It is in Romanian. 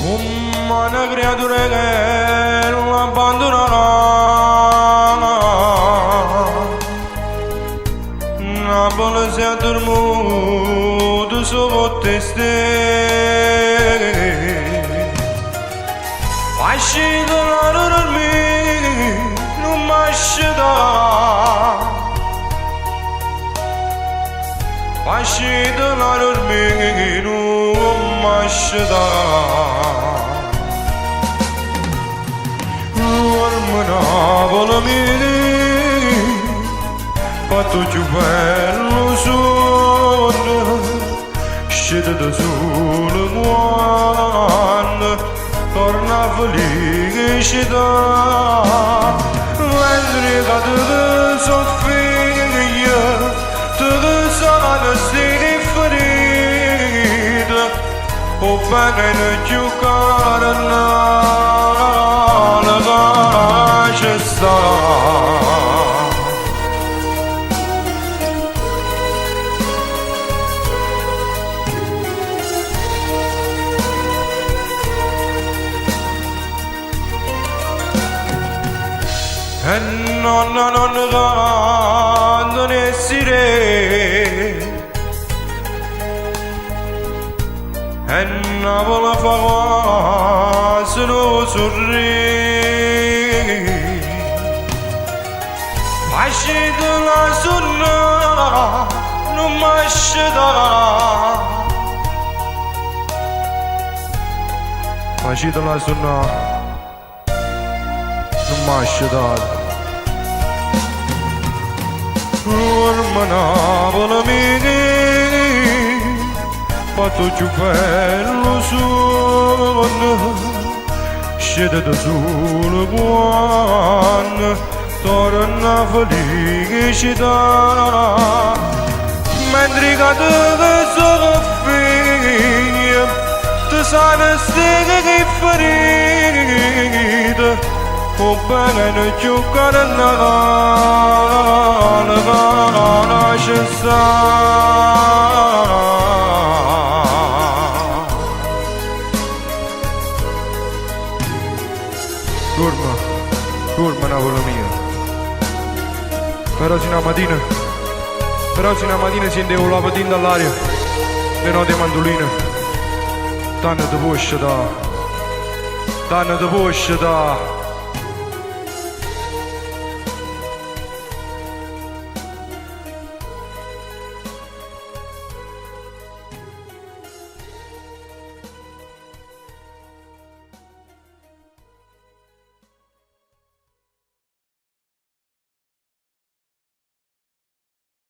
Una creatura che non abbandonerà, Napoli si è dormito sotto te stelle, fascito la dormire, non mi asceta, fascito la dormire, non mi asceta. Napoli mia, fatto più bello sogno, scende da solo quando torna felicità, mentre che te soffia, te sana sei ferita, o bene non giocare e non canto né sire e Napoli fa quasi non sorride. Fascito la sunna, non mi asceta. Fascito la sunna, non mi asceta. Orma Napoli mia, fatto più bello sogno, scende da solo quando torna felicità, mentre che te soffia, te sana stega ferita, o bene non giocare a ci sta. Dorma Napoli mia. Però se una mattina sentivo la patina dall'aria, le note mandoline, tanto ti può scettare,